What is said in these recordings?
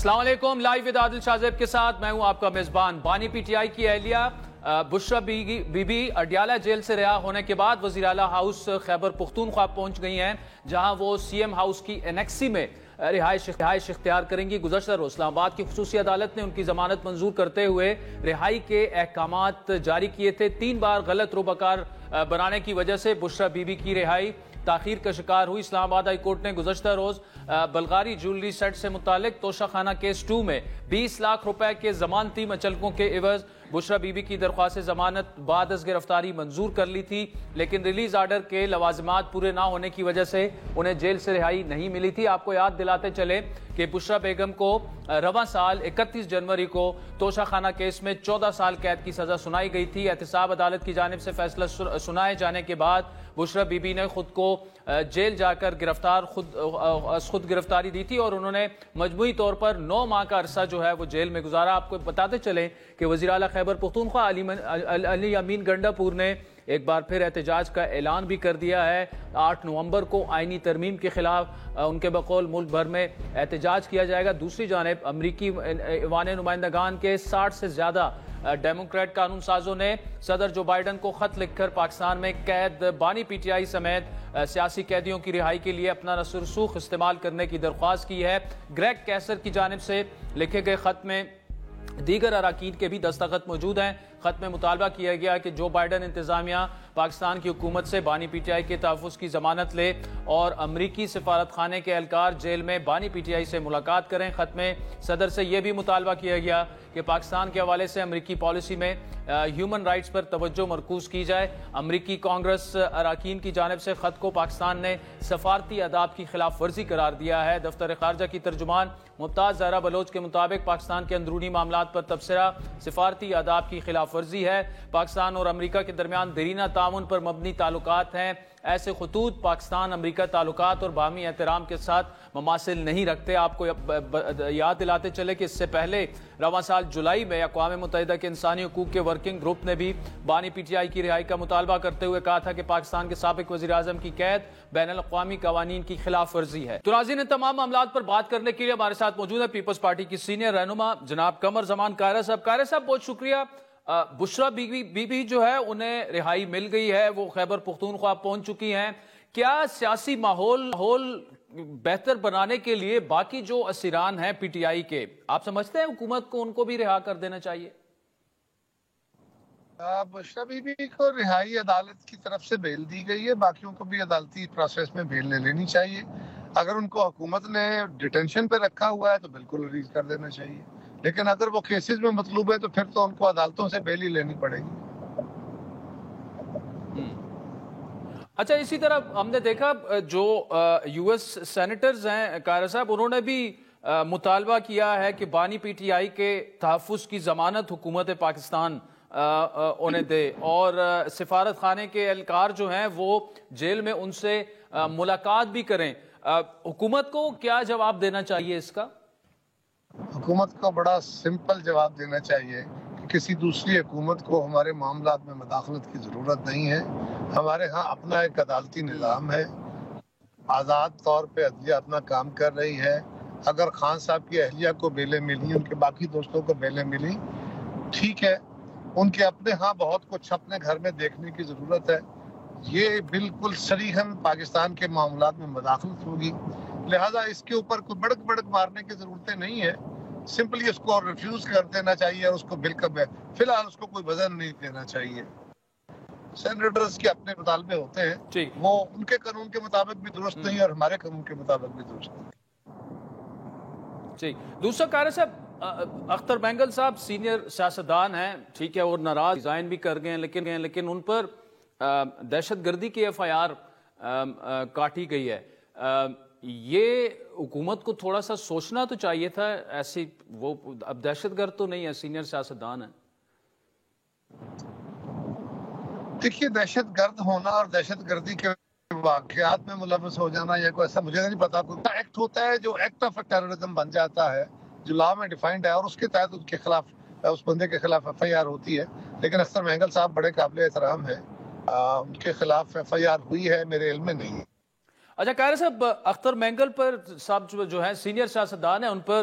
السلام علیکم، live with عادل شاہ زیب کے ساتھ میں ہوں آپ کا میزبان۔ بانی پی ٹی آئی کی اہلیہ بشرا بی بی اڈیالہ جیل سے رہا ہونے کے بعد وزیر اعلیٰ ہاؤس خیبر پختونخوا پہنچ گئی ہیں، جہاں وہ سی ایم ہاؤس کی انیکسی میں رہائش اختیار کریں گی۔ گزشتہ روز اسلام آباد کی خصوصی عدالت نے ان کی ضمانت منظور کرتے ہوئے رہائی کے احکامات جاری کیے تھے۔ 3 بار غلط روبکار بنانے کی وجہ سے بشرا بی بی کی رہائی تاخیر کا شکار ہوئی۔ اسلام آباد ہائی کورٹ نے گزشتہ روز بلغاری جولری سیٹ سے متعلق توشہ خانہ کیس 2 میں 20 لاکھ روپے کے ضمانتی مچلقوں کے عوض بشرا بی بی کی درخواست ضمانت بعد از گرفتاری منظور کر لی تھی، لیکن ریلیز آرڈر کے لوازمات پورے نہ ہونے کی وجہ سے انہیں جیل سے رہائی نہیں ملی تھی۔ آپ کو یاد دلاتے چلے کہ بشرا بیگم کو رواں سال 31 جنوری کو توشہ خانہ کیس میں 14 سال قید کی سزا سنائی گئی تھی۔ احتساب عدالت کی جانب سے فیصلہ سنائے جانے کے بعد بشرا بی بی نے خود کو جیل جا کر خود گرفتاری دی تھی اور انہوں نے مجموعی طور پر 9 ماہ کا عرصہ جو ہے وہ جیل میں گزارا۔ آپ کو بتاتے چلیں کہ وزیر اعلیٰ خیبر پختونخوا علی امین گنڈا پور نے ایک بار پھر احتجاج کا اعلان بھی کر دیا ہے۔ 8 نومبر کو آئینی ترمیم کے خلاف ان کے بقول ملک بھر میں احتجاج کیا جائے گا۔ دوسری جانب امریکی ایوان نمائندگان کے 60 سے زیادہ ڈیموکریٹ قانون سازوں نے صدر جو بائیڈن کو خط لکھ کر پاکستان میں قید بانی پی ٹی آئی سمیت سیاسی قیدیوں کی رہائی کے لیے اپنا رسوخ استعمال کرنے کی درخواست کی ہے۔ گریگ کیسر کی جانب سے لکھے گئے خط میں دیگر اراکین کے بھی دستخط موجود ہیں۔ خط میں مطالبہ کیا گیا کہ جو بائیڈن انتظامیہ پاکستان کی حکومت سے بانی پی ٹی آئی کے تحفظ کی ضمانت لے اور امریکی سفارت خانے کے اہلکار جیل میں بانی پی ٹی آئی سے ملاقات کریں۔ خط میں صدر سے یہ بھی مطالبہ کیا گیا کہ پاکستان کے حوالے سے امریکی پالیسی میں ہیومن رائٹس پر توجہ مرکوز کی جائے۔ امریکی کانگریس اراکین کی جانب سے خط کو پاکستان نے سفارتی آداب کی خلاف ورزی قرار دیا ہے۔ دفتر خارجہ کی ترجمان ممتاز زہرا بلوچ کے مطابق پاکستان کے اندرونی معاملات پر تبصرہ سفارتی آداب کی خلاف ورزی ہے۔ پاکستان اور امریکہ کے درمیان دیرینہ تعاون پر مبنی تعلقات ہیں۔ ایسے خطوط پاکستان امریکہ تعلقات اور باہمی احترام کے ساتھ مماثل نہیں رکھتے۔ آپ کو یاد دلاتے چلے کہ اس سے پہلے رواں سال جولائی میں اقوام متحدہ کے انسانی حقوق کے ورکنگ گروپ نے بھی بانی پی ٹی آئی کی رہائی کا مطالبہ کرتے ہوئے کہا تھا کہ پاکستان کے سابق وزیر اعظم کی قید بین الاقوامی قوانین کی خلاف ورزی ہے۔ تو ناظرین، ان تمام معاملات پر بات کرنے کے لیے ہمارے ساتھ موجود ہے پیپلز پارٹی کی سینئر رہنما جناب قمر زمان قاہرہ صاحب۔ قاہرہ صاحب بہت شکریہ۔ بشرا بی بی جو ہے انہیں رہائی مل گئی ہے، وہ خیبر پختونخوا پہنچ چکی ہیں۔ کیا سیاسی ماحول بہتر بنانے کے لیے باقی جو اسیران ہیں پی ٹی آئی کے، آپ سمجھتے ہیں حکومت کو ان کو بھی رہا کر دینا چاہیے؟ بشرا بی بی کو رہائی عدالت کی طرف سے بیل دی گئی ہے، باقیوں کو بھی عدالتی پروسیس میں بیل لے لینی چاہیے۔ اگر ان کو حکومت نے ڈیٹینشن پہ رکھا ہوا ہے تو بالکل ریلیز کر دینا چاہیے، لیکن اگر وہ کیسز میں مطلوب ہے تو پھر تو ان کو عدالتوں سے بیل ہی لینی پڑے گی۔ اچھا، اسی طرح ہم نے دیکھا جو یو ایس سینیٹرز ہیں قاہرہ صاحب، انہوں نے بھی مطالبہ کیا ہے کہ بانی پی ٹی آئی کے تحفظ کی ضمانت حکومت پاکستان انہیں دے اور سفارت خانے کے اہلکار جو ہیں وہ جیل میں ان سے ملاقات بھی کریں۔ حکومت کو کیا جواب دینا چاہیے اس کا؟ حکومت کو بڑا سمپل جواب دینا چاہیے کہ کسی دوسری حکومت کو ہمارے معاملات میں مداخلت کی ضرورت نہیں ہے۔ ہمارے ہاں اپنا ایک عدالتی نظام ہے، آزاد طور پہ عدلیہ اپنا کام کر رہی ہے۔ اگر خان صاحب کی اہلیہ کو بیلیں ملی، ان کے باقی دوستوں کو بیلیں ملی، ٹھیک ہے، ان کے اپنے ہاں بہت کچھ اپنے گھر میں دیکھنے کی ضرورت ہے۔ یہ بالکل صریحاً پاکستان کے معاملات میں مداخلت ہوگی، لہٰذا اس کے اوپر کوئی بڑک بڑک مارنے کی ضرورتیں نہیں ہے۔ سمپلی اس کو ریفیوز کر دینا چاہیے اور اس کو بالکل فی الحال اس کو کوئی وزن نہیں دینا چاہیے۔ سینیٹرز کے اپنے مطالبے ہوتے ہیں، وہ ان کے قانون کے مطابق بھی درست نہیں اور ہمارے قانون کے مطابق بھی درست نہیں۔ جی، دوسرا قاہرہ صاحب، اختر مینگل صاحب سینئر سیاستدان ہیں، ٹھیک ہے، اور ناراض ریزائن بھی کر گئے ہیں، لیکن ان پر دہشت گردی کی ایف آئی آر کاٹی گئی ہے۔ یہ حکومت کو تھوڑا سا سوچنا تو چاہیے تھا، ایسی وہ اب دہشت گرد تو نہیں ہے، سینئر سیاستدان ہیں۔ دیکھیے، دہشت گرد ہونا اور دہشت گردی کے واقعات میں ملوث ہو جانا یا کوئی ایسا مجھے نہیں پتا، کوئی ایکٹ ہوتا ہے جو ایکٹ آف ٹیررزم بن جاتا ہے، جو لا میں ڈیفائنڈ ہے، اور اس کے تحت ان کے خلاف، اس بندے کے خلاف ایف آئی آر ہوتی ہے۔ لیکن اختر مینگل صاحب بڑے قابل احترام ہے، ان کے خلاف ایف آئی آر ہوئی ہے، میرے علم میں نہیں ہے۔ اچھا قاہرہ صاحب، اختر مینگل پر صاحب جو ہیں سینئر سیاستدان ہیں، ان پر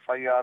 FIR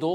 2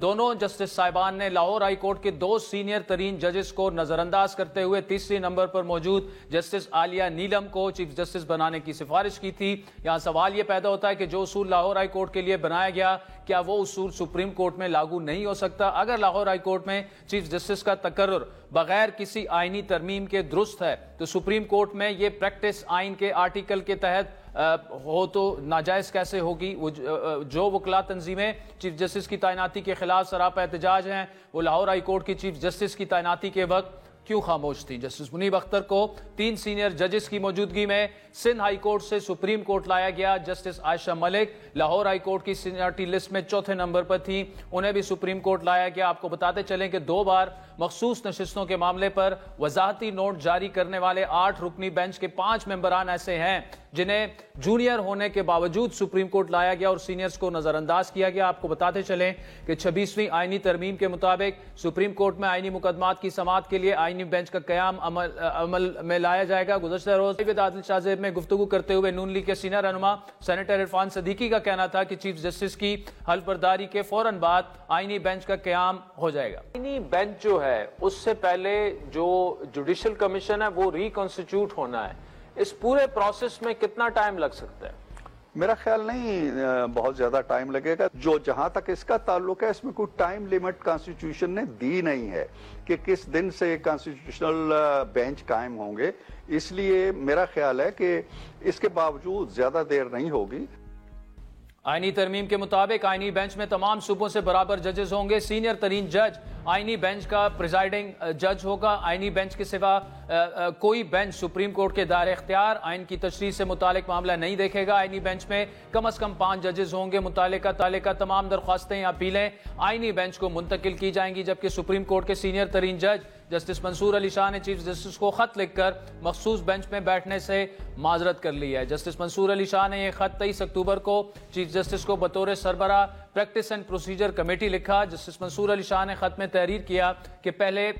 دونوں جسٹس صاحبان نے لاہور ہائی کورٹ کے 2 سینئر ترین ججز کو نظر انداز کرتے ہوئے تیسرے نمبر پر موجود جسٹس عالیہ نیلم کو چیف جسٹس بنانے کی سفارش کی تھی. یہاں سوال یہ پیدا ہوتا ہے کہ جو اصول لاہور ہائی کورٹ کے لیے بنایا گیا کیا وہ اصول سپریم کورٹ میں لاگو نہیں ہو سکتا؟ اگر لاہور ہائی کورٹ میں چیف جسٹس کا تقرر بغیر کسی آئینی ترمیم کے درست ہے تو سپریم کورٹ میں یہ پریکٹس آئین کے آرٹیکل کے تحت ہو تو ناجائز کیسے ہوگی؟ جو وکلا تنظیمیں چیف جسٹس کی تعیناتی کے خلاف سراپا احتجاج ہیں وہ لاہور ہائی کورٹ کی چیف جسٹس کی تعیناتی کے وقت کیوں خاموش تھی؟ جسٹس منیب اختر کو 3 سینئر ججز کی موجودگی میں سندھ ہائی کورٹ سے سپریم کورٹ لایا گیا. جسٹس عائشہ ملک لاہور ہائی کورٹ کی سینئرٹی لسٹ میں 4تھے نمبر پر تھی, انہیں بھی سپریم کورٹ لایا گیا. آپ کو بتاتے چلیں کہ 2 بار مخصوص نشستوں کے معاملے پر وضاحتی نوٹ جاری کرنے والے 8 رکنی بینچ کے 5 ممبران ایسے ہیں جنہیں جونیئر ہونے کے باوجود سپریم کورٹ لایا گیا اور سینئرز کو نظر انداز کیا گیا. آپ کو بتاتے چلیں کہ 26ویں آئینی ترمیم کے مطابق سپریم کورٹ میں آئینی مقدمات کی سماعت کے لیے آئینی بینچ کا قیام عمل میں لایا جائے گا. گزشتہ روز عادل شاہ زیب میں گفتگو کرتے ہوئے نون لیگ کے سینئر رہنما سینیٹر عرفان صدیقی کا کہنا تھا کہ چیف جسٹس کی حلف برداری کے فوراً بعد آئینی بینچ کا قیام ہو جائے گا. آئینی بینچ جو ہے اس سے پہلے جو جوڈیشل کمیشن ہے وہ ریکنسٹیٹیوٹ ہونا ہے. اس پورے پروسیس میں کتنا ٹائم لگ سکتا ہے؟ میرا خیال نہیں بہت زیادہ ٹائم لگے گا. جہاں تک اس کا تعلق ہے اس میں کوئی ٹائم لیمٹ کانسٹیٹیوشن نے دی نہیں ہے کہ کس دن سے کانسٹیٹیوشنل بینچ قائم ہوں گے. اس لیے میرا خیال ہے کہ اس کے باوجود زیادہ دیر نہیں ہوگی. آئینی ترمیم کے مطابق آئینی بینچ میں تمام صوبوں سے برابر ججز ہوں گے. سینئر ترین جج آئینی بینچ کا پریزائڈنگ جج ہوگا. آئینی بینچ کے سوا کوئی بینچ سپریم کورٹ کے دائرہ اختیار آئین کی تشریح سے متعلق معاملہ نہیں دیکھے گا. آئینی بینچ میں کم از کم 5 ججز ہوں گے. متعلقہ تمام درخواستیں یا اپیلیں آئینی بینچ کو منتقل کی جائیں گی, جبکہ سپریم کورٹ کے سینئر ترین جج جسٹس منصور علی شاہ نے چیف جسٹس کو خط لکھ کر مخصوص بینچ میں بیٹھنے سے معذرت کر لی ہے. جسٹس منصور علی شاہ نے یہ خط 23 اکتوبر کو چیف جسٹس کو بطور سربراہ پریکٹس اینڈ پروسیجر کمیٹی لکھا. جسٹس منصور علی شاہ نے خط میں تحریر کیا کہ پہلے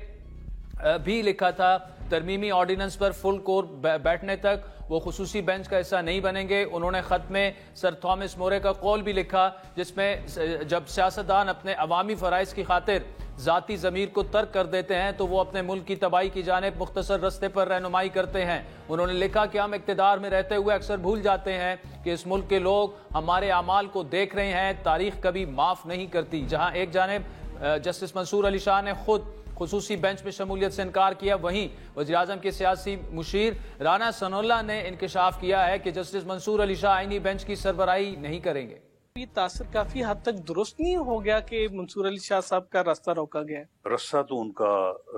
بھی لکھا تھا ترمیمی آرڈیننس پر فل کورٹ بیٹھنے تک وہ خصوصی بینچ کا حصہ نہیں بنیں گے. انہوں نے خط میں سر تھامس مورے کا قول بھی لکھا جس میں جب سیاستدان اپنے عوامی فرائض کی خاطر ذاتی ضمیر کو ترک کر دیتے ہیں تو وہ اپنے ملک کی تباہی کی جانب مختصر رستے پر رہنمائی کرتے ہیں. انہوں نے لکھا کہ ہم اقتدار میں رہتے ہوئے اکثر بھول جاتے ہیں کہ اس ملک کے لوگ ہمارے اعمال کو دیکھ رہے ہیں. تاریخ کبھی معاف نہیں کرتی. جہاں ایک جانب جسٹس منصور علی شاہ نے خود خصوصی بینچ میں شمولیت سے انکار کیا, وہیں وزیراعظم کے سیاسی مشیر رانا ثناءاللہ نے انکشاف کیا ہے کہ جسٹس منصور علی شاہ آئینی بینچ کی سربراہی نہیں کریں گے. یہ تاثر کافی حد تک درست نہیں ہو گیا کہ منصور علی شاہ صاحب کا راستہ روکا گیا ہے؟ راستہ تو ان کا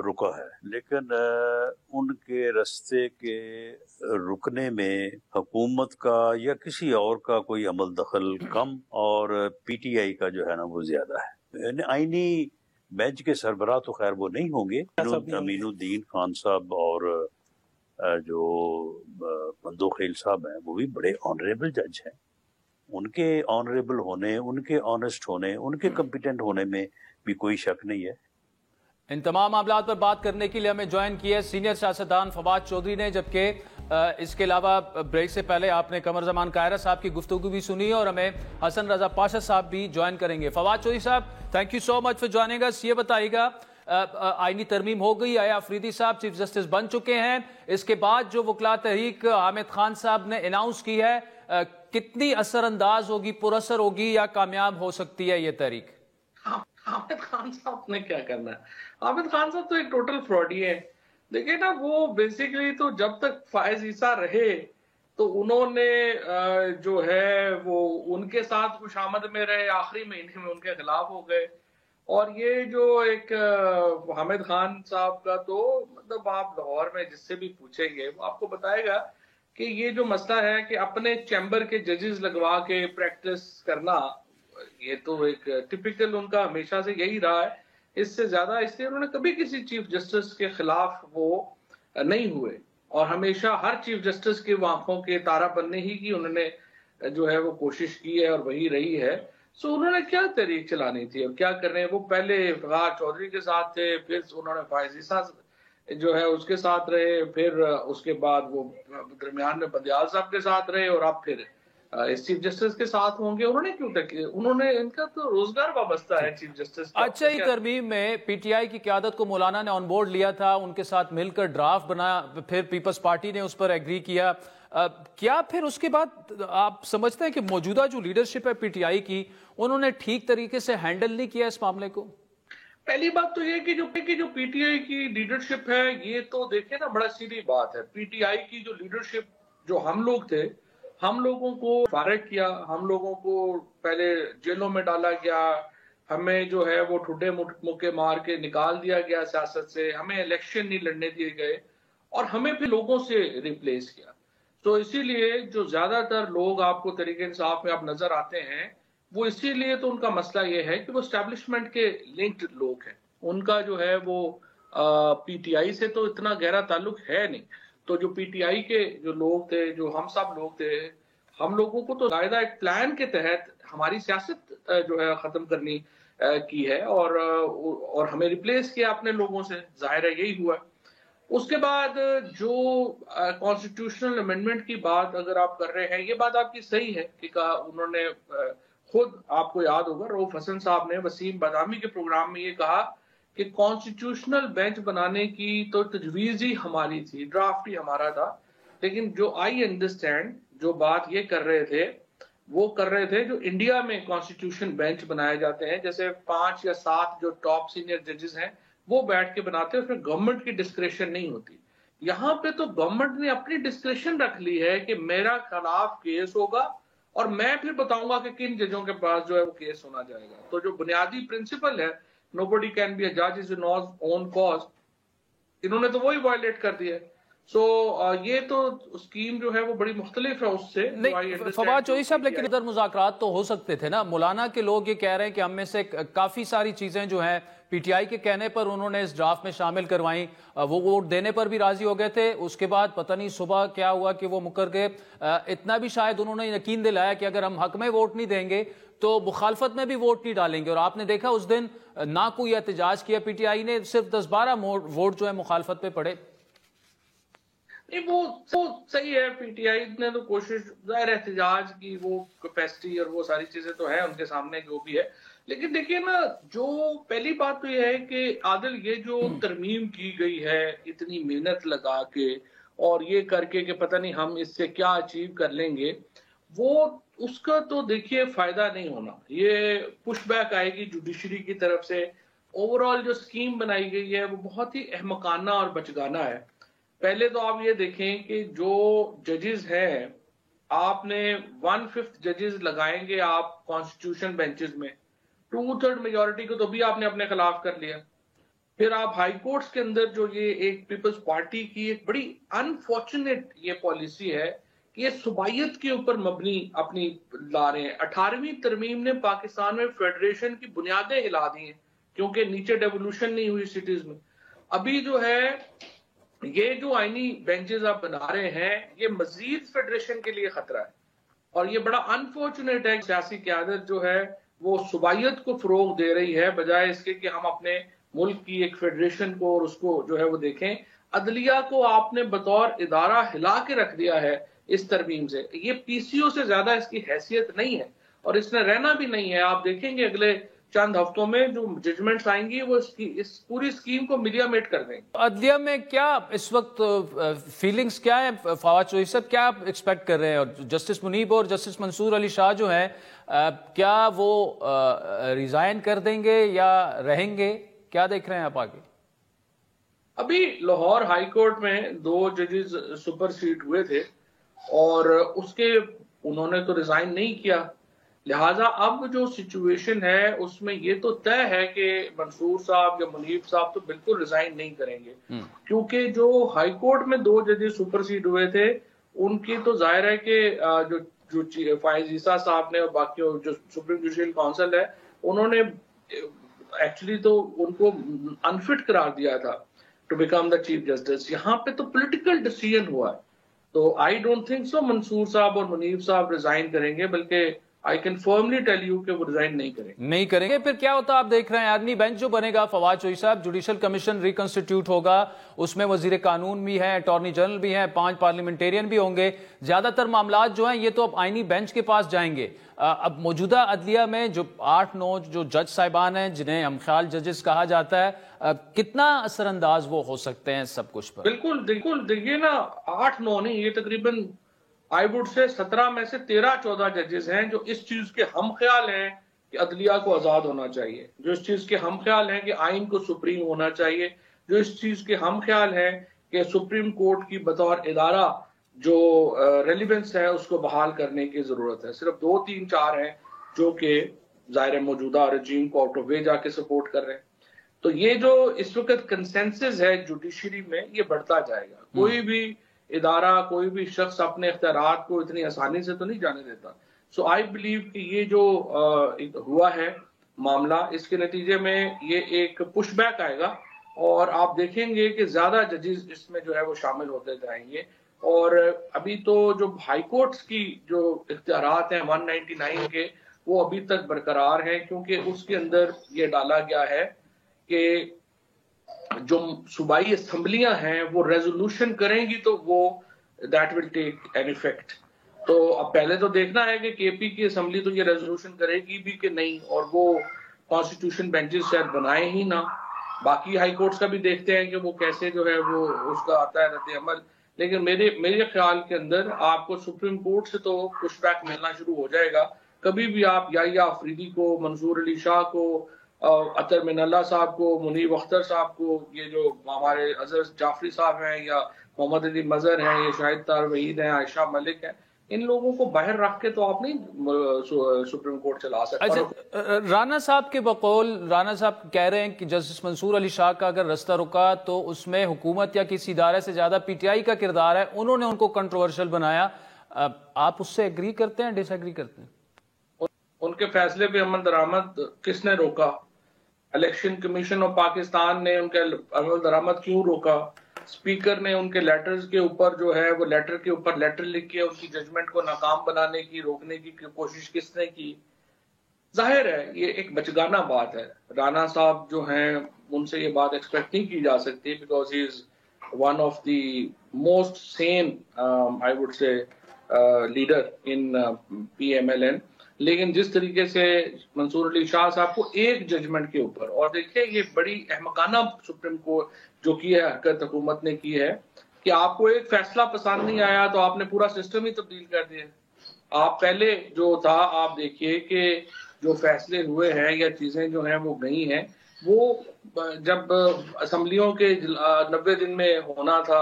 رکا ہے, لیکن ان کے راستے کے رکنے میں حکومت کا یا کسی اور کا کوئی عمل دخل کم اور پی ٹی آئی کا جو ہے نا وہ زیادہ ہے. آئینی بینچ کے سربراہ تو خیر وہ نہیں ہوں گے. امین الدین خان صاحب اور جو بندو خیل صاحب ہیں وہ بھی بڑے آنریبل جج ہیں. ان کے آنریبل ہونے, ان کے آنیسٹ ہونے, ان کے کمپیٹنٹ ہونے میں بھی کوئی شک نہیں ہے. ان تمام معاملات پر بات کرنے کے لیے ہمیں جوائن کیا ہے سینئر سیاستدان فواد چودھری نے, جبکہ اس کے علاوہ بریک سے پہلے آپ نے قمر زمان قاہرہ صاحب کی گفتگو بھی سنی اور ہمیں حسن رضا پاشا صاحب بھی جوائن کریں گے. Fawad Chaudhry sahab, thank you so much for joining us. یہ بتائیے گا آئینی ترمیم ہو گئی, آیا افریدی صاحب چیف جسٹس بن چکے ہیں, اس کے بعد جو وکلا تحریک حامد خان صاحب نے اناؤنس کی ہے کتنی اثر انداز ہوگی, پر اثر ہوگی یا کامیاب ہو سکتی ہے یہ تحریک؟ حامد خان صاحب نے کیا کرنا ہے؟ حامد خان صاحب تو ایک ٹوٹل فراڈی ہے. دیکھیں نا, وہ بیسیکلی تو جب تک فائز عیسیٰ رہے تو انہوں نے جو ہے وہ ان کے ساتھ خوش آمد میں رہے, آخری مہینے میں ان کے خلاف ہو گئے. اور یہ جو ایک حامد خان صاحب کا تو مطلب آپ لاہور میں جس سے بھی پوچھیں گے وہ آپ کو بتائے گا کہ یہ جو مسئلہ ہے کہ اپنے چیمبر کے ججز لگوا کے پریکٹس کرنا, یہ تو ایک ٹپیکل ان کا ہمیشہ سے یہی رہا ہے. اس سے زیادہ اس لیے انہوں نے کبھی کسی چیف جسٹس کے خلاف وہ نہیں ہوئے اور ہمیشہ ہر چیف جسٹس کے آنکھوں کے تارا بننے ہی کی انہوں نے جو ہے وہ کوشش کی ہے اور وہی رہی ہے. سو انہوں نے کیا تحریک چلانی تھی اور کیا کرنے, وہ پہلے فغار چودھری کے ساتھ تھے, پھر انہوں نے فائز عیسیٰ جو ہے اس کے ساتھ رہے, پھر اس کے بعد وہ درمیان میں بندیال صاحب کے ساتھ رہے اور اب پھر اس چیف جسٹس کے ساتھ ہوں گے. انہوں نے کیوں تک انہوں نے ان کا تو روزگار وابستہ ہے چیف جسٹس. اچھا ہی ترمیم میں پی ٹی آئی کی قیادت کو مولانا نے آن بورڈ لیا تھا, ان کے ساتھ مل کر ڈرافٹ بنایا, پھر پیپلز پارٹی نے اس پر ایگری کیا. کیا پھر اس کے بعد آپ سمجھتے ہیں کہ موجودہ جو لیڈرشپ ہے پی ٹی آئی کی, انہوں نے ٹھیک طریقے سے ہینڈل نہیں کیا اس معاملے کو؟ پہلی بات تو یہ کہ جو پی ٹی آئی کی لیڈرشپ ہے, یہ تو دیکھیں نا بڑا سیدھی بات ہے. پی ٹی آئی کی جو لیڈرشپ جو ہم لوگ تھے, ہم لوگوں کو فارغ کیا, ہم لوگوں کو پہلے جیلوں میں ڈالا گیا, ہمیں جو ہے وہ ٹھڈے مکے مار کے نکال دیا گیا سیاست سے, ہمیں الیکشن نہیں لڑنے دیے گئے, اور ہمیں پھر لوگوں سے ریپلیس کیا. تو اسی لیے جو زیادہ تر لوگ آپ کو تحریک انصاف میں آپ نظر آتے ہیں, وہ اسی لیے تو ان کا مسئلہ یہ ہے کہ وہ اسٹیبلشمنٹ کے لنکڈ لوگ ہیں. ان کا جو ہے وہ پی ٹی آئی سے تو اتنا گہرا تعلق ہے نہیں. تو جو پی ٹی آئی کے جو لوگ تھے, جو ہم سب لوگ تھے, ہم لوگوں کو تو قاعدہ ایک پلان کے تحت ہماری سیاست جو ہے ختم کرنی کی ہے, اور ہمیں ریپلیس کیا اپنے لوگوں سے. ظاہر ہے یہی ہوا. اس کے بعد جو کانسٹیٹیوشنل امینڈمنٹ کی بات اگر آپ کر رہے ہیں, یہ بات آپ کی صحیح ہے کہ انہوں نے خود, آپ کو یاد ہوگا رؤف حسن صاحب نے وسیم بادامی کے پروگرام میں یہ کہا کہ کانسٹیٹیوشنل بینچ بنانے کی تو تجویز ہی ہماری تھی, ڈرافٹ ہی ہمارا تھا, لیکن جو آئی انڈرسٹینڈ جو بات یہ کر رہے تھے, وہ کر رہے تھے جو انڈیا میں کانسٹیٹیوشن بینچ بنائے جاتے ہیں, جیسے 5 یا 7 جو ٹاپ سینئر ججز ہیں وہ بیٹھ کے بناتے ہیں, اس میں گورنمنٹ کی ڈسکریشن نہیں ہوتی. یہاں پہ تو گورنمنٹ نے اپنی ڈسکریشن رکھ لی ہے کہ میرا خلاف کیس ہوگا اور میں پھر بتاؤں گا کہ کن ججوں کے پاس جو ہے وہ کیس ہونا جائے گا. تو جو بنیادی پرنسپل ہے, nobody can be a judge is in his own cause, انہوں نے تو وہی وائلیٹ کر دیا. سو یہ تو اسکیم جو ہے وہ بڑی مختلف ہے اس سے. فواد چوہدری صاحب, لیکن ادھر مذاکرات تو ہو سکتے تھے نا. مولانا کے لوگ یہ کہہ رہے ہیں کہ ہم میں سے کافی ساری چیزیں جو ہیں پی ٹی آئی کے کہنے پر انہوں نے اس ڈرافٹ میں شامل کروائیں, وہ ووٹ دینے پر بھی راضی ہو گئے تھے. اس کے بعد پتہ نہیں صبح کیا ہوا کہ وہ مکر گئے. اتنا بھی شاید انہوں نے یقین دلایا کہ اگر ہم حق میں ووٹ نہیں دیں گے تو مخالفت میں بھی ووٹ نہیں ڈالیں گے. اور آپ نے دیکھا اس دن نہ کوئی احتجاج کیا پی ٹی آئی نے, صرف 10-12 ووٹ جو ہے مخالفت پہ پڑے. نہیں وہ صحیح ہے, پی ٹی آئی نے تو کوشش, ظاہر احتجاج کی وہ کیپیسٹی اور وہ ساری چیزیں تو ہیں ان کے سامنے جو بھی ہے. لیکن دیکھیے نا, جو پہلی بات تو یہ ہے کہ عادل یہ جو ترمیم کی گئی ہے اتنی محنت لگا کے اور یہ کر کے کہ پتہ نہیں ہم اس سے کیا اچیو کر لیں گے, وہ اس کا تو دیکھیے فائدہ نہیں ہونا. یہ پش بیک آئے گی جوڈیشری کی طرف سے. اوور آل جو اسکیم بنائی گئی ہے وہ بہت ہی احمقانہ اور بچگانہ ہے. پہلے تو آپ یہ دیکھیں کہ جو ججز ہیں, آپ نے 1/5 ججز لگائیں گے آپ کانسٹیٹیوشن بینچز میں, 2/3 میجورٹی کو تو بھی آپ نے اپنے خلاف کر لیا. پھر آپ ہائی کورٹس کے اندر جو یہ ایک پیپلز پارٹی کی ایک بڑی انفارچونیٹ یہ پالیسی ہے کہ یہ صوبائیت کے اوپر مبنی اپنی لا رہے ہیں. 18ویں ترمیم نے پاکستان میں فیڈریشن کی بنیادیں ہلا دی ہیں, کیونکہ نیچے ڈیولوشن نہیں ہوئی سٹیز میں. ابھی جو ہے یہ جو آئینی بینچز آپ بنا رہے ہیں, یہ مزید فیڈریشن کے لیے خطرہ ہے. اور یہ بڑا انفارچونیٹ ہے, سیاسی قیادت جو ہے وہ صوبائیت کو فروغ دے رہی ہے بجائے اس کے کہ ہم اپنے ملک کی ایک فیڈریشن کو اور اس کو جو ہے وہ دیکھیں. عدلیہ کو آپ نے بطور ادارہ ہلا کے رکھ دیا ہے اس ترمیم سے. یہ پی سی او سے زیادہ اس کی حیثیت نہیں ہے اور اس نے رہنا بھی نہیں ہے. آپ دیکھیں گے اگلے چند ہفتوں میں جو ججمنٹس آئیں گی وہ اس پوری اسکیم کو میڈیا میٹ کر دیں گے. عدلیہ میں کیا اس وقت فیلنگز کیا ہیں فواد چوہدری صاحب, کیا آپ ایکسپیکٹ کر رہے ہیں؟ اور جسٹس منیب اور جسٹس منصور علی شاہ جو ہیں, کیا وہ ریزائن کر دیں گے یا رہیں گے؟ کیا دیکھ رہے ہیں آپ آگے؟ ابھی لاہور ہائی کورٹ میں 2 ججز سپر سیڈ ہوئے تھے اور اس کے انہوں نے تو ریزائن نہیں کیا. لہٰذا اب جو سچویشن ہے اس میں یہ تو طے ہے کہ منصور صاحب یا منیب صاحب تو بالکل ریزائن نہیں کریں گے, کیونکہ جو ہائی کورٹ میں 2 ججز سپر سیڈ ہوئے تھے ان کی تو ظاہر ہے کہ جو فائز عیسیٰ صاحب نے اور باقی جو سپریم جوڈیشل کونسل ہے انہوں نے ایکچولی تو ان کو انفٹ قرار دیا تھا to become the chief justice. یہاں پہ تو پولیٹیکل ڈیسیژن ہوا ہے, تو آئی ڈونٹ تھنک سو منصور صاحب اور منیب صاحب ریزائن کریں گے, بلکہ I can firmly tell you کہ وہ ریزائن نہیں کریں گے. پھر کیا ہوتا آپ دیکھ رہے ہیں آدمی بینچ جو بنے گا فواد چوہی صاحب, جوڈیشل کمیشن ریکنسٹیٹیوٹ ہوگا, اس میں وزیر قانون بھی ہیں, اٹارنی جنرل بھی ہیں, 5 پارلیمنٹیرین بھی ہوں گے. زیادہ تر معاملات جو ہیں یہ تو اب آئینی بینچ کے پاس جائیں گے. اب موجودہ عدلیہ میں جو 8-9 جو جج صاحبان ہیں جنہیں ہم خیال ججز کہا جاتا ہے, کتنا اثر انداز وہ ہو سکتے ہیں سب کچھ پر؟ بالکل دیکھیے نا, 8-9 نہیں, یہ تقریباً آئی وڈ سے 17 میں سے 13-14 ججز ہیں جو اس چیز کے ہم خیال ہیں کہ عدلیہ کو آزاد ہونا چاہیے, جو اس چیز کے ہم خیال ہیں کہ آئین کو سپریم ہونا چاہیے, جو اس چیز کے ہم خیال ہیں کہ سپریم کورٹ کی بطور ادارہ جو ریلیونس ہے اس کو بحال کرنے کی ضرورت ہے. صرف 2-3-4 ہیں جو کہ ظاہر موجودہ رجیم کو آؤٹ آف وے جا کے سپورٹ کر رہے ہیں. تو یہ جو اس وقت کنسنسس ہے جوڈیشری میں, یہ بڑھتا جائے گا. کوئی بھی ادارہ, کوئی بھی شخص اپنے اختیارات کو اتنی آسانی سے تو نہیں جانے دیتا. سو آئی بلیو کہ یہ جو ہوا ہے معاملہ, اس کے نتیجے میں یہ ایک پش بیک آئے گا اور آپ دیکھیں گے کہ زیادہ ججز اس میں جو ہے وہ شامل ہوتے جائیں گے. اور ابھی تو جو ہائی کورٹس کی جو اختیارات ہیں 199 کے, وہ ابھی تک برقرار ہیں, کیونکہ اس کے اندر یہ ڈالا گیا ہے کہ جو صوبائی اسمبلیاں ہیں وہ ریزولوشن کریں گی تو وہ that will take an effect. تو اب پہلے تو دیکھنا ہے کہ کے پی کی اسمبلی تو یہ ریزولوشن کرے گی بھی کہ نہیں, اور وہ کانسٹیٹیوشن بینچز شاید بنائے ہی نہ. باقی ہائی کورٹس کا بھی دیکھتے ہیں کہ وہ کیسے جو ہے وہ اس کا آتا ہے رد عمل. لیکن میرے خیال کے اندر آپ کو سپریم کورٹ سے تو پش بیک ملنا شروع ہو جائے گا. کبھی بھی آپ یحییٰ آفریدی کو, منصور علی شاہ کو, اطہر من اللہ صاحب کو, منیب اختر صاحب کو, یہ جو ہمارے اظہر جعفری صاحب ہیں, یا محمد علی مظہر ہیں, یا شاہد طاہر وحید ہیں, عائشہ ملک ہیں, ان لوگوں کو باہر رکھ کے تو آپ نہیں سپریم کورٹ چلا سکتے. اچھا, رانا صاحب کے بقول, رانا صاحب کہہ رہے ہیں کہ جسٹس منصور علی شاہ کا اگر رستہ رکا تو اس میں حکومت یا کسی ادارے سے زیادہ پی ٹی آئی کا کردار ہے, انہوں نے ان کو کنٹروورشل بنایا. آپ اس سے ایگری کرتے ہیں, ڈس ایگری کرتے ہیں؟ ان کے فیصلے پہ عمل درآمد کس نے روکا؟ الیکشن کمیشن آف پاکستان نے ان کے عمل درآمد کیوں روکا؟ اسپیکر نے ان کے لیٹرز کے اوپر جو ہے وہ لیٹر کے اوپر لیٹر لکھ کے ان کی ججمنٹ کو ناکام بنانے کی, روکنے کی کوشش کس نے کی؟ ظاہر ہے یہ ایک بچگانہ بات ہے. رانا صاحب جو ہیں ان سے یہ بات ایکسپیکٹ نہیں کی جا سکتی, because he is one of the most seen I would say leader in P M L N. لیکن جس طریقے سے منصور علی شاہ صاحب کو ایک ججمنٹ کے اوپر, اور دیکھیں یہ بڑی احمقانہ سپریم کورٹ جو کی ہے حرکت حکومت نے کی ہے کہ آپ کو ایک فیصلہ پسند نہیں آیا تو آپ نے پورا سسٹم ہی تبدیل کر دیا. آپ پہلے جو تھا آپ دیکھیے کہ جو فیصلے ہوئے ہیں یا چیزیں جو ہیں وہ گئی ہیں, وہ جب اسمبلیوں کے 90 دن میں ہونا تھا,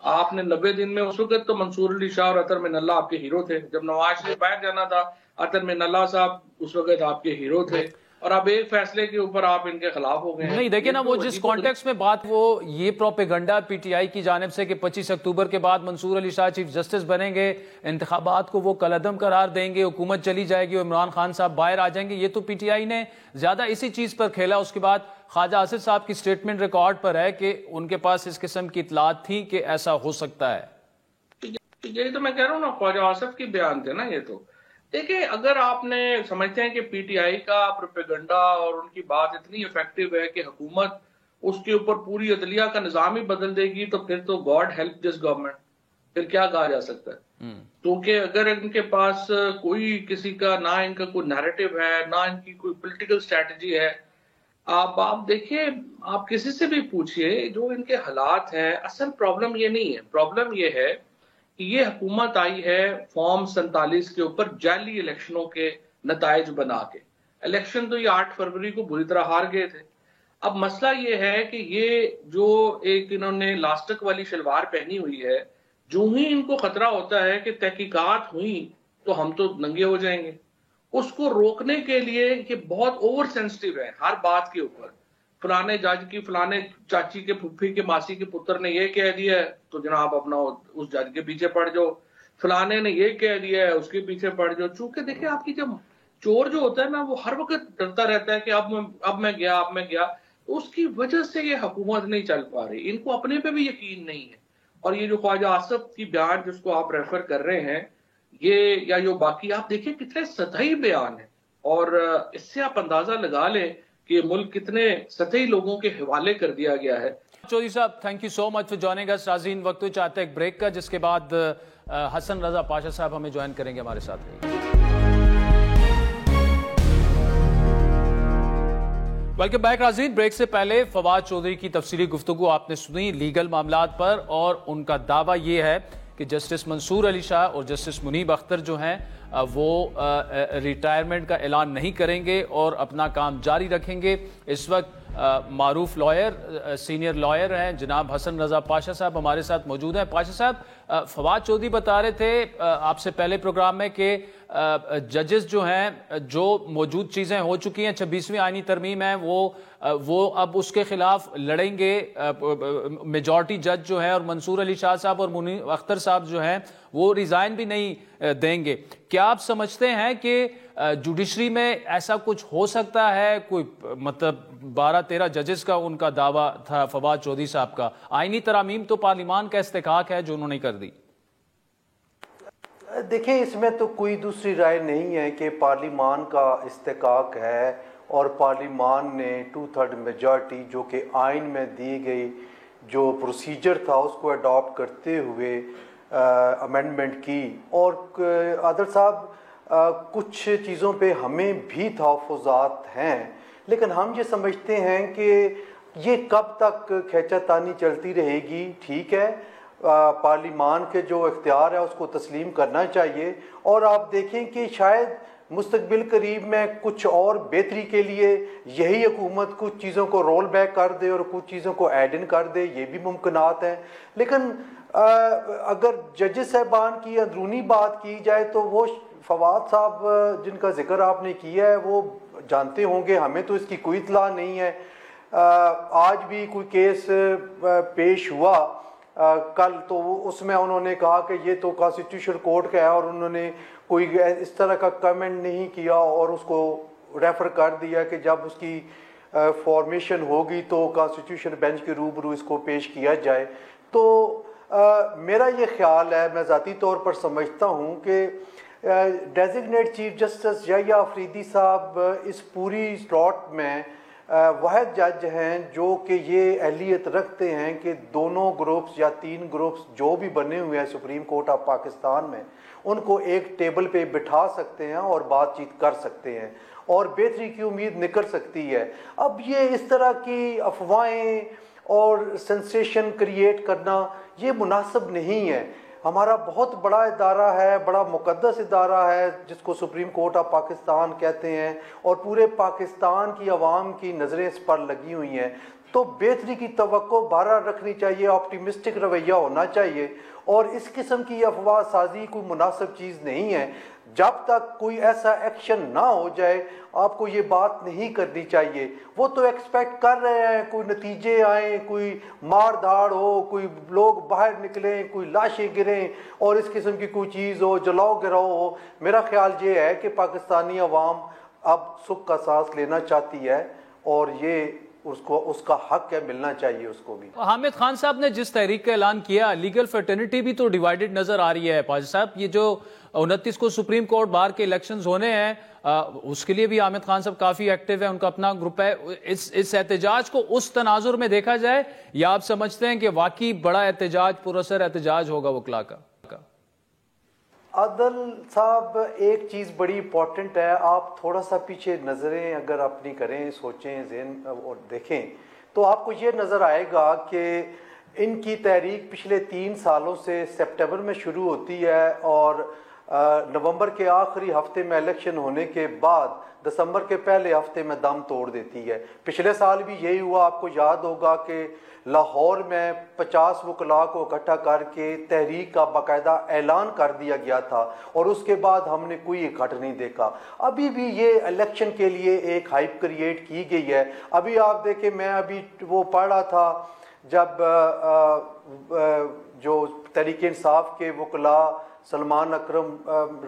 آپ نے 90 دن میں, اس وقت تو منصور علی شاہ اور اطہر من اللہ آپ کے ہیرو تھے. جب نواز شریف باہر جانا تھا, اطہر من اللہ صاحب اس وقت آپ کے ہیرو تھے, اور اب ایک فیصلے کے اوپر آپ ان کے خلاف ہو گئے ہیں. نہیں دیکھیں نا, وہ جس کانٹیکس میں بات, وہ یہ پروپیگنڈا پی ٹی آئی کی جانب سے کہ 25 اکتوبر کے بعد منصور علی شاہ چیف جسٹس بنیں گے, انتخابات کو وہ کالعدم قرار دیں گے, حکومت چلی جائے گی اور عمران خان صاحب باہر آ جائیں گے, یہ تو پی ٹی آئی نے زیادہ اسی چیز پر کھیلا. اس کے بعد خواجہ آصف صاحب کی سٹیٹمنٹ ریکارڈ پر ہے کہ ان کے پاس اس قسم کی اطلاعات تھی کہ ایسا ہو سکتا ہے. یہی تو میں کہہ رہا ہوں نا, خواجہ آصف کی بیان تھے نا یہ. تو دیکھیں, اگر آپ نے سمجھتے ہیں کہ پی ٹی آئی کا پروپیگنڈا اور ان کی بات اتنی افیکٹو ہے کہ حکومت اس کے اوپر پوری عدلیہ کا نظام ہی بدل دے گی, تو پھر تو گاڈ ہیلپ دس گورنمنٹ, پھر کیا کہا جا سکتا ہے. کیونکہ اگر ان کے پاس کوئی کسی کا, نہ ان کا کوئی نیریٹو ہے, نہ ان کی کوئی پولیٹیکل اسٹریٹجی ہے. آپ دیکھیں, آپ کسی سے بھی پوچھئے جو ان کے حالات ہیں, اصل پرابلم یہ نہیں ہے. پرابلم یہ ہے کہ یہ حکومت آئی ہے فارم 47 کے اوپر جعلی الیکشنوں کے نتائج بنا کے. الیکشن تو یہ 8 فروری کو بری طرح ہار گئے تھے. اب مسئلہ یہ ہے کہ یہ جو ایک انہوں نے لاسٹک والی شلوار پہنی ہوئی ہے, جو ہی ان کو خطرہ ہوتا ہے کہ تحقیقات ہوئی تو ہم تو ننگے ہو جائیں گے, اس کو روکنے کے لیے یہ بہت اوور سینسٹیو ہے ہر بات کے اوپر. فلانے جج کی, فلانے چاچی کے, پھوپھی کے, ماسی کے پتر نے یہ کہہ دیا ہے تو جناب اپنا اس جج کے پیچھے پڑ جاؤ. فلانے نے یہ کہہ دیا ہے اس کے پیچھے پڑ جاؤ. چونکہ دیکھیں, آپ کی جب چور جو ہوتا ہے نا, وہ ہر وقت ڈرتا رہتا ہے کہ اب میں گیا, تو اس کی وجہ سے یہ حکومت نہیں چل پا رہی. ان کو اپنے پہ بھی یقین نہیں ہے. اور یہ جو خواجہ آصف کی بیان جس کو آپ ریفر کر رہے ہیں, یہ یا جو باقی آپ دیکھیں کتنے سطحی بیان ہیں، اور اس سے آپ اندازہ لگا لیں کہ ملک کتنے سطحی لوگوں کے حوالے کر دیا گیا ہے۔ Chaudhry sahab thank you so much for joining us. ناظرین وقت چاہتے ہیں ایک بریک کا، جس کے بعد حسن رضا پاشا صاحب ہمیں جوائن کریں گے ہمارے ساتھ۔ ویلکم بیک ناظرین، بریک سے پہلے فواد چودھری کی تفصیلی گفتگو آپ نے سنی لیگل معاملات پر، اور ان کا دعویٰ یہ ہے کہ جسٹس منصور علی شاہ اور جسٹس منیب اختر جو ہیں وہ ریٹائرمنٹ کا اعلان نہیں کریں گے اور اپنا کام جاری رکھیں گے۔ اس وقت معروف لائر، سینئر لائر ہیں جناب حسن رضا پاشا صاحب ہمارے ساتھ موجود ہیں۔ پاشا صاحب، فواد چودھری بتا رہے تھے آپ سے پہلے پروگرام میں کہ ججز جو ہیں، جو موجود چیزیں ہو چکی ہیں 26ویں آئینی ترمیم ہے، وہ اب اس کے خلاف لڑیں گے۔ میجورٹی جج جو ہے اور منصور علی شاہ صاحب اور منیب اختر صاحب جو ہیں وہ ریزائن بھی نہیں دیں گے۔ کیا آپ سمجھتے ہیں کہ جوڈیشری میں ایسا کچھ ہو سکتا ہے؟ کوئی مطلب 12-13 ججز کا ان کا دعویٰ تھا فواد چودھری صاحب کا، آئینی ترامیم تو پارلیمان کا استحقاق ہے جو انہوں نے کر دی۔ دیکھیں، اس میں تو کوئی دوسری رائے نہیں ہے کہ پارلیمان کا استحقاق ہے، اور پارلیمان نے 2/3 میجارٹی جو کہ آئین میں دی گئی جو پروسیجر تھا اس کو اڈاپٹ کرتے ہوئے امینڈمنٹ کی۔ اور عادل صاحب، کچھ چیزوں پہ ہمیں بھی تحفظات ہیں، لیکن ہم یہ سمجھتے ہیں کہ یہ کب تک کھینچا تانی چلتی رہے گی؟ ٹھیک ہے، پارلیمان کے جو اختیار ہے اس کو تسلیم کرنا چاہیے، اور آپ دیکھیں کہ شاید مستقبل قریب میں کچھ اور بہتری کے لیے یہی حکومت کچھ چیزوں کو رول بیک کر دے اور کچھ چیزوں کو ایڈ ان کر دے، یہ بھی ممکنات ہیں۔ لیکن اگر ججز صاحبان کی اندرونی بات کی جائے تو وہ فواد صاحب جن کا ذکر آپ نے کیا ہے وہ جانتے ہوں گے، ہمیں تو اس کی کوئی اطلاع نہیں ہے۔ آج بھی کوئی کیس پیش ہوا کل، تو اس میں انہوں نے کہا کہ یہ تو کانسٹیٹیوشن کورٹ کا ہے، اور انہوں نے کوئی اس طرح کا کمنٹ نہیں کیا اور اس کو ریفر کر دیا کہ جب اس کی فارمیشن ہوگی تو کانسٹیٹیوشن بینچ کے روبرو اس کو پیش کیا جائے۔ تو میرا یہ خیال ہے، میں ذاتی طور پر سمجھتا ہوں کہ ڈیزگنیٹ چیف جسٹس یحییٰ آفریدی صاحب اس پوری سلاٹ میں واحد جج ہیں جو کہ یہ اہلیت رکھتے ہیں کہ دونوں گروپس یا 3 گروپس جو بھی بنے ہوئے ہیں سپریم کورٹ آف پاکستان میں، ان کو ایک ٹیبل پہ بٹھا سکتے ہیں اور بات چیت کر سکتے ہیں، اور بہتری کی امید نکل سکتی ہے۔ اب یہ اس طرح کی افواہیں اور سنسیشن کریٹ کرنا یہ مناسب نہیں ہے۔ ہمارا بہت بڑا ادارہ ہے، بڑا مقدس ادارہ ہے جس کو سپریم کورٹ آف پاکستان کہتے ہیں، اور پورے پاکستان کی عوام کی نظریں اس پر لگی ہوئی ہیں، تو بہتری کی توقع بہرحال رکھنی چاہیے، آپٹیمسٹک رویہ ہونا چاہیے، اور اس قسم کی افواہ سازی کوئی مناسب چیز نہیں ہے۔ جب تک کوئی ایسا ایکشن نہ ہو جائے آپ کو یہ بات نہیں کرنی چاہیے۔ وہ تو ایکسپیکٹ کر رہے ہیں کوئی نتیجے آئیں، کوئی مار دھاڑ ہو، کوئی لوگ باہر نکلیں، کوئی لاشیں گریں اور اس قسم کی کوئی چیز ہو، جلاؤ گراؤ ہو۔ میرا خیال یہ ہے کہ پاکستانی عوام اب سکھ کا سانس لینا چاہتی ہے، اور یہ اس کا حق ہے، ملنا چاہیے اس کو بھی۔ حامد خان صاحب نے جس تحریک کا اعلان کیا، لیگل فرٹرنیٹی بھی تو ڈیوائیڈڈ نظر آ رہی ہے پاجا صاحب۔ یہ جو 29 کو سپریم کورٹ بار کے الیکشنز ہونے ہیں، اس کے لیے بھی حامد خان صاحب کافی ایکٹیو ہے، ان کا اپنا گروپ ہے۔ اس احتجاج کو اس تناظر میں دیکھا جائے، یا آپ سمجھتے ہیں کہ واقعی بڑا احتجاج، پراثر احتجاج ہوگا وکلاء کا؟ عادل صاحب، ایک چیز بڑی امپورٹنٹ ہے، آپ تھوڑا سا پیچھے نظریں اگر اپنی کریں، سوچیں، ذہن اور دیکھیں، تو آپ کو یہ نظر آئے گا کہ ان کی تحریک پچھلے 3 سالوں سے سپٹمبر میں شروع ہوتی ہے، اور نومبر کے آخری ہفتے میں الیکشن ہونے کے بعد دسمبر کے پہلے ہفتے میں دم توڑ دیتی ہے۔ پچھلے سال بھی یہی ہوا، آپ کو یاد ہوگا کہ لاہور میں 50 وکلاء کو اکٹھا کر کے تحریک کا باقاعدہ اعلان کر دیا گیا تھا، اور اس کے بعد ہم نے کوئی اکٹھ نہیں دیکھا۔ ابھی بھی یہ الیکشن کے لیے ایک ہائپ کریٹ کی گئی ہے۔ ابھی آپ دیکھیں، میں ابھی وہ پڑھ رہا تھا جب جو تحریک انصاف کے وکلاء سلمان اکرم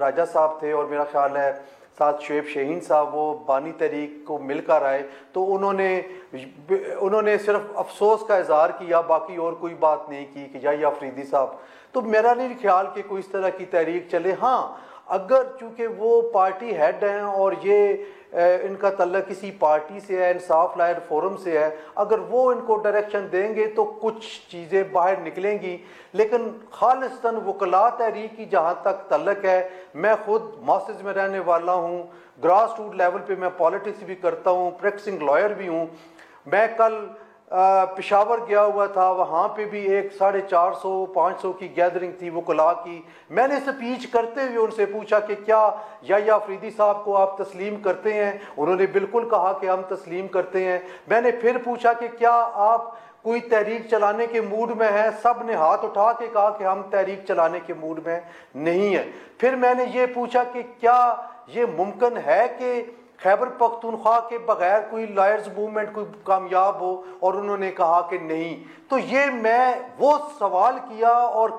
راجہ صاحب تھے، اور میرا خیال ہے ساتھ شعیب شہین صاحب وہ بانی تحریک کو مل کر آئے تو انہوں نے صرف افسوس کا اظہار کیا، باقی اور کوئی بات نہیں کی کہ یا آفریدی صاحب. تو میرا نہیں خیال کہ کوئی اس طرح کی تحریک چلے. ہاں اگر چونکہ وہ پارٹی ہیڈ ہیں اور یہ ان کا تعلق کسی پارٹی سے ہے، انصاف لائر فورم سے ہے، اگر وہ ان کو ڈائریکشن دیں گے تو کچھ چیزیں باہر نکلیں گی. لیکن خالصتاً وکلاء تحریک کی جہاں تک تعلق ہے، میں خود ماسٹرز میں رہنے والا ہوں، گراس روٹ لیول پہ میں پالیٹکس بھی کرتا ہوں، پریکٹسنگ لائر بھی ہوں. میں کل پشاور گیا ہوا تھا، وہاں پہ بھی 450-500 کی گیدرنگ تھی وکلاء کی. میں نے اسپیچ کرتے ہوئے ان سے پوچھا کہ کیا یا آفریدی صاحب کو آپ تسلیم کرتے ہیں؟ انہوں نے بالکل کہا کہ ہم تسلیم کرتے ہیں. میں نے پھر پوچھا کہ کیا آپ کوئی تحریک چلانے کے موڈ میں ہیں؟ سب نے ہاتھ اٹھا کے کہا کہ ہم تحریک چلانے کے موڈ میں نہیں ہیں. پھر میں نے یہ پوچھا کہ کیا یہ ممکن ہے کہ خیبر پختونخوا کے بغیر کوئی لائرز موومنٹ کوئی کامیاب ہو؟ اور انہوں نے کہا کہ نہیں. تو یہ میں وہ سوال کیا اور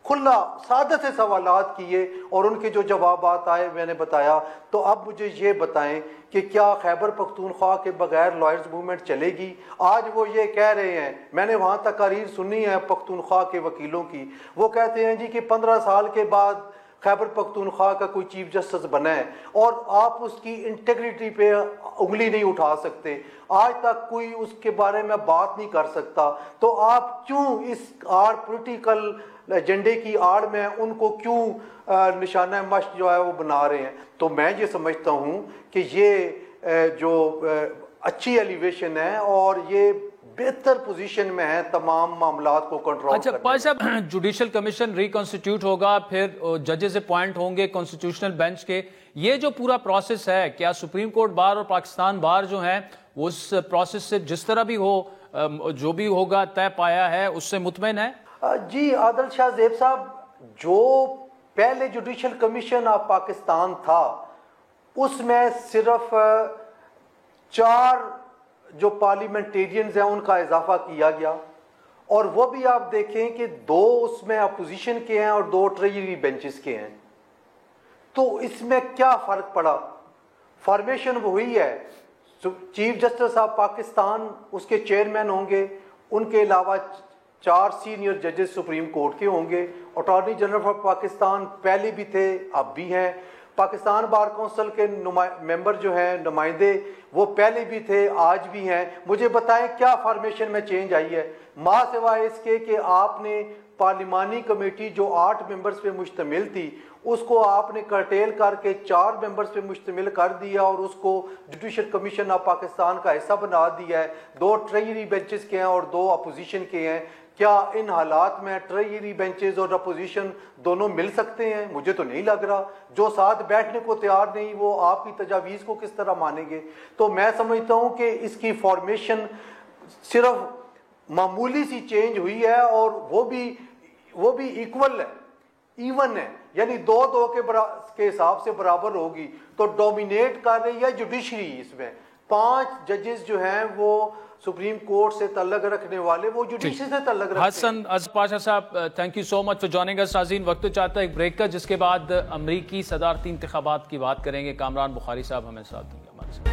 کھلا سادہ سے سوالات کیے اور ان کے جو جوابات آئے میں نے بتایا. تو اب مجھے یہ بتائیں کہ کیا خیبر پختونخوا کے بغیر لائرز موومنٹ چلے گی؟ آج وہ یہ کہہ رہے ہیں، میں نے وہاں تقاریر سنی ہے پختونخوا کے وکیلوں کی، وہ کہتے ہیں جی کہ 15 سال کے بعد خیبر پختونخوا کا کوئی چیف جسٹس بنا ہے اور آپ اس کی انٹیگریٹی پہ انگلی نہیں اٹھا سکتے. آج تک کوئی اس کے بارے میں بات نہیں کر سکتا. تو آپ کیوں اس پولیٹیکل ایجنڈے کی آڑ میں ان کو کیوں نشانہ مشق جو ہے وہ بنا رہے ہیں؟ تو میں یہ سمجھتا ہوں کہ یہ جو اچھی ایلیویشن ہے اور یہ بہتر پوزیشن میں ہے تمام معاملات کو کنٹرول کرنے. اچھا پاش صاحب، جوڈیشل کمیشن ریکنسٹیٹیوٹ ہوگا، پھر ججز اپوائنٹ ہوں گے کانسٹیٹیوشنل بینچ کے. یہ جو پورا پروسیس ہے، کیا سپریم کورٹ بار اور پاکستان بار جو ہیں وہ اس پروسیس سے جس طرح بھی ہو جو بھی ہوگا طے پایا ہے اس سے مطمئن ہے؟ جی عادل شاہ زیب صاحب، جو پہلے جوڈیشل کمیشن آف پاکستان تھا اس میں صرف 4 جو پارلیمنٹیرینز ہیں ان کا اضافہ کیا گیا، اور وہ بھی آپ دیکھیں کہ 2 اس میں اپوزیشن کے ہیں اور 2 ٹریجری بینچز کے ہیں. تو اس میں کیا فرق پڑا؟ فارمیشن وہی ہے. چیف جسٹس آف پاکستان اس کے چیئرمین ہوں گے، ان کے علاوہ 4 سینئر ججز سپریم کورٹ کے ہوں گے. اٹارنی جنرل آف پاکستان پہلے بھی تھے، اب بھی ہیں. پاکستان بار کونسل کے ممبر جو ہیں نمائندے وہ پہلے بھی تھے، آج بھی ہیں. مجھے بتائیں کیا فارمیشن میں چینج آئی ہے؟ ماں سوائے اس کے کہ آپ نے پارلیمانی کمیٹی جو 8 ممبرز پہ مشتمل تھی اس کو آپ نے کرٹیل کر کے 4 ممبرز پہ مشتمل کر دیا اور اس کو جوڈیشل کمیشن آف پاکستان کا حصہ بنا دیا ہے. 2 ٹریجری بینچز کے ہیں اور 2 اپوزیشن کے ہیں. کیا ان حالات میں ٹریجری بینچز اور اپوزیشن دونوں مل سکتے ہیں؟ مجھے تو نہیں لگ رہا. جو ساتھ بیٹھنے کو تیار نہیں وہ آپ کی تجاویز کو کس طرح مانیں گے؟ تو میں سمجھتا ہوں کہ اس کی فارمیشن صرف معمولی سی چینج ہوئی ہے اور وہ بھی ایکول ہے، ایون ہے، یعنی 2-2 کے حساب سے برابر ہوگی. تو ڈومینیٹ کر رہی ہے جوڈیشری. اس میں 5 ججز جو ہیں وہ سپریم کورٹ سے تعلق رکھنے والے، وہ جوڈیشری سے تعلق رکھتے ہیں. Hassan Pasha sahab, thank you so much for joining us. ناظرین، وقت چاہتا ہے ایک بریک کا، جس کے بعد امریکی صدارتی انتخابات کی بات کریں گے. کامران بخاری صاحب ہمیں ساتھ دیں گے ہمارے ساتھ.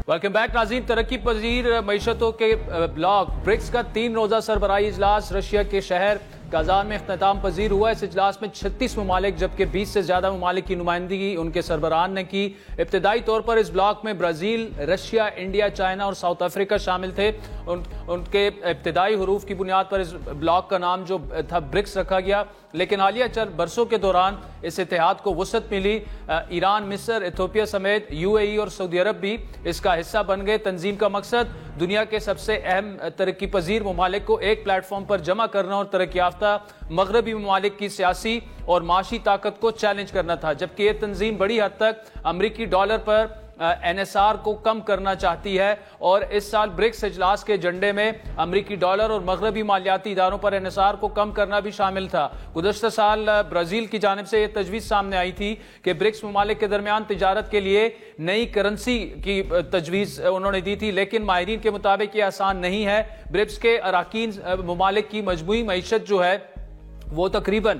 ویلکم بیک ناظرین. ترقی پذیر معیشتوں کے بلاک برکس کا 3 روزہ سربراہی اجلاس رشیا کے شہر کازان میں اختتام پذیر ہوا. اس اجلاس میں 36 ممالک جبکہ 20 سے زیادہ ممالک کی نمائندگی ان کے سربراہان نے کی. ابتدائی طور پر اس بلاک میں برازیل، رشیا، انڈیا، چائنا اور ساؤتھ افریقہ شامل تھے. ان کے ابتدائی حروف کی بنیاد پر اس بلاک کا نام جو تھا برکس رکھا گیا. لیکن حالیہ چند برسوں کے دوران اس اتحاد کو وسعت ملی. ایران، مصر، ایتھوپیا سمیت UAE اور سعودی عرب بھی اس کا حصہ بن گئے. تنظیم کا مقصد دنیا کے سب سے اہم ترقی پذیر ممالک کو ایک پلیٹ فارم پر جمع کرنا اور ترقی یافتہ مغربی ممالک کی سیاسی اور معاشی طاقت کو چیلنج کرنا تھا. جبکہ یہ تنظیم بڑی حد تک امریکی ڈالر پر NSR کو کم کرنا چاہتی ہے، اور اس سال برکس اجلاس کے ایجنڈے میں امریکی ڈالر اور مغربی مالیاتی اداروں پر NSR کو کم کرنا بھی شامل تھا. گزشتہ سال برازیل کی جانب سے یہ تجویز سامنے آئی تھی کہ برکس ممالک کے درمیان تجارت کے لیے نئی کرنسی کی تجویز انہوں نے دی تھی، لیکن ماہرین کے مطابق یہ آسان نہیں ہے. برکس کے اراکین ممالک کی مجموعی معیشت جو ہے وہ تقریباً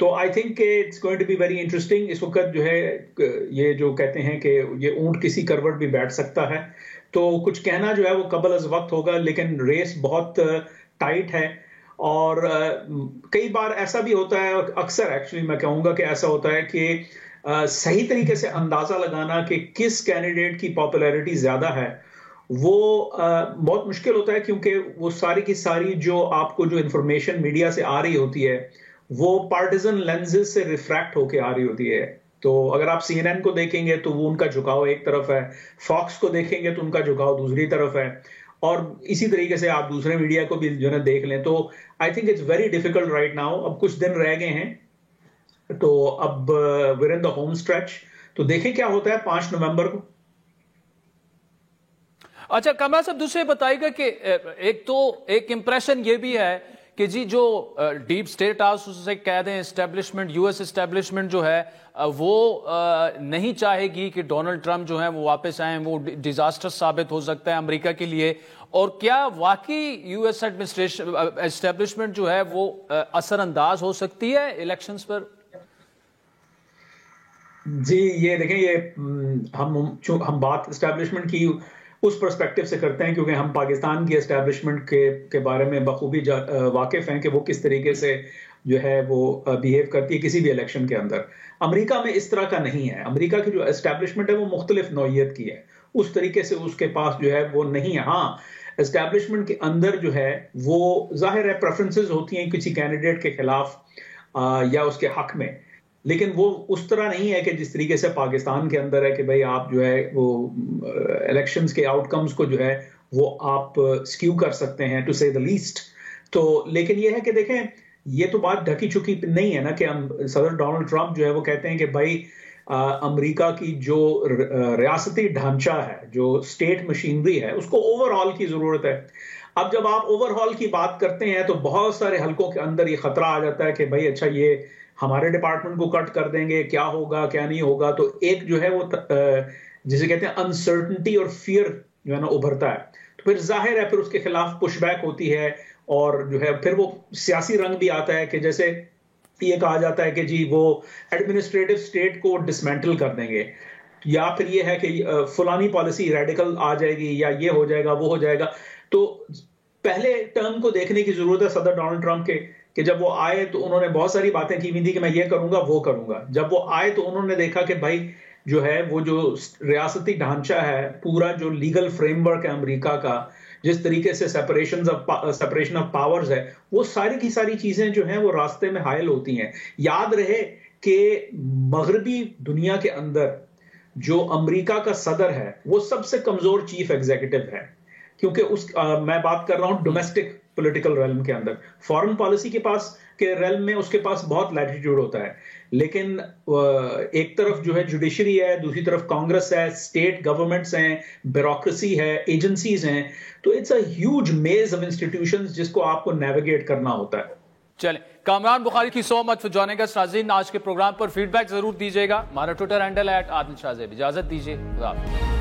تو آئی تھنک کہ it's going to be very interesting. اس وقت جو ہے یہ جو کہتے ہیں کہ یہ اونٹ کسی کروٹ بھی بیٹھ سکتا ہے, تو کچھ کہنا جو ہے وہ قبل از وقت ہوگا, لیکن ریس بہت ٹائٹ ہے. اور کئی بار ایسا بھی ہوتا ہے, اکثر ایکچولی میں کہوں گا کہ ایسا ہوتا ہے کہ صحیح طریقے سے اندازہ لگانا کہ کس کینڈیڈیٹ کی پاپولیرٹی زیادہ ہے وہ بہت مشکل ہوتا ہے, کیونکہ وہ ساری کی ساری جو آپ کو جو انفارمیشن میڈیا سے آ رہی ہوتی ہے وہ پارٹیزن لینزز سے ریفریکٹ ہو کے آ رہی ہوتی ہے. تو اگر آپ سی این این کو دیکھیں گے تو وہ ان کا جھکاؤ ایک طرف ہے, فاکس کو دیکھیں گے تو ان کا جھکاؤ دوسری طرف ہے, اور اسی طریقے سے آپ دوسرے میڈیا کو بھی جو ہے دیکھ لیں. تو I think it's very difficult right now. اب کچھ دن رہ گئے ہیں, تو اب we're in the home stretch, تو دیکھیں کیا ہوتا ہے 5 نومبر کو. اچھا کمران صاحب, دوسرے بتائیے گا کہ ایک امپریشن یہ بھی ہے کہ جی جو ڈیپ سٹیٹ ہاؤس اسے کہہ دیں اسٹیبلشمنٹ, یو ایس اسٹیبلشمنٹ جو ہے وہ نہیں چاہے گی کہ ڈونلڈ ٹرمپ جو ہیں وہ واپس آئیں, وہ ڈیزاسٹر ثابت ہو سکتا ہے امریکہ کے لیے. اور کیا واقعی یو ایس ایڈمنسٹریشن اسٹیبلشمنٹ جو ہے وہ اثر انداز ہو سکتی ہے الیکشنز پر؟ جی یہ دیکھیں, یہ ہم بات اسٹیبلشمنٹ کی اس پرسپیکٹو سے کرتے ہیں کیونکہ ہم پاکستان کی اسٹیبلشمنٹ کے بارے میں بخوبی واقف ہیں کہ وہ کس طریقے سے جو ہے وہ بیہیو کرتی ہے کسی بھی الیکشن کے اندر. امریکہ میں اس طرح کا نہیں ہے. امریکہ کی جو اسٹیبلشمنٹ ہے وہ مختلف نوعیت کی ہے, اس طریقے سے اس کے پاس جو ہے وہ نہیں ہے. ہاں اسٹیبلشمنٹ کے اندر جو ہے وہ ظاہر ہے پریفرنسز ہوتی ہیں کسی کینڈیڈیٹ کے خلاف یا اس کے حق میں, لیکن وہ اس طرح نہیں ہے کہ جس طریقے سے پاکستان کے اندر ہے کہ بھئی آپ جو ہے وہ الیکشنز کے آؤٹ کمز کو جو ہے وہ آپ سکیو کر سکتے ہیں ٹو سے دا لیسٹ. تو لیکن یہ ہے کہ دیکھیں یہ تو بات ڈھکی چکی نہیں ہے نا کہ صدر ڈونلڈ ٹرمپ جو ہے وہ کہتے ہیں کہ بھائی امریکہ کی جو ریاستی ڈھانچہ ہے, جو اسٹیٹ مشینری ہے, اس کو اوور ہال کی ضرورت ہے. اب جب آپ اوور ہال کی بات کرتے ہیں تو بہت سارے حلقوں کے اندر یہ خطرہ آ جاتا ہے کہ بھائی اچھا یہ ہمارے ڈپارٹمنٹ کو کٹ کر دیں گے, کیا ہوگا کیا نہیں ہوگا. تو ایک جو ہے وہ جسے کہتے ہیں انسرٹنٹی اور فیئر جو ہے نا ابھرتا ہے. تو پھر ظاہر ہے پھر اس کے خلاف پش بیک ہوتی ہے, اور جو ہے پھر وہ سیاسی رنگ بھی آتا ہے کہ جیسے یہ کہا جاتا ہے کہ جی وہ ایڈمنسٹریٹو اسٹیٹ کو ڈسمینٹل کر دیں گے, یا پھر یہ ہے کہ فلانی پالیسی ریڈیکل آ جائے گی, یا یہ ہو جائے گا وہ ہو جائے گا. تو پہلے ٹرم کو دیکھنے کی ضرورت ہے صدر ڈونلڈ ٹرمپ کے, کہ جب وہ آئے تو انہوں نے بہت ساری باتیں کی ہوئی تھی کہ میں یہ کروں گا وہ کروں گا. جب وہ آئے تو انہوں نے دیکھا کہ بھائی جو ہے وہ جو ریاستی ڈھانچہ ہے, پورا جو لیگل فریم ورک ہے امریکہ کا, جس طریقے سے سپریشن آف پاورز ہے, وہ ساری کی ساری چیزیں جو ہیں وہ راستے میں حائل ہوتی ہیں. یاد رہے کہ مغربی دنیا کے اندر جو امریکہ کا صدر ہے وہ سب سے کمزور چیف ایگزیکٹو ہے, کیونکہ میں بات کر رہا ہوں ڈومیسٹک پولیٹیکل ریلم کے اندر. فارن پالیسی کے پاس کے ریلم میں اس کے پاس بہت لیٹیٹیوڈ ہوتا ہے, لیکن ایک طرف جو ہے جوڈیشری ہے, دوسری طرف کانگریس ہے, اسٹیٹ گورنمنٹس ہیں, بیوروکریسی ہے, ایجنسیز ہیں. تو اٹس اے ہیوج میز آف انسٹیٹیوشنز جس کو آپ کو نیویگیٹ کرنا ہوتا ہے. چلیں, کامران بخاری کی سو مچ فار جوائننگ اس. ناظرین آج کے پروگرام پر فیڈ بیک ضرور دیجیے گا. ہمارا ٹویٹر ہینڈل @عادل شاہ زیب. اجازت دیجیے, خدا حافظ.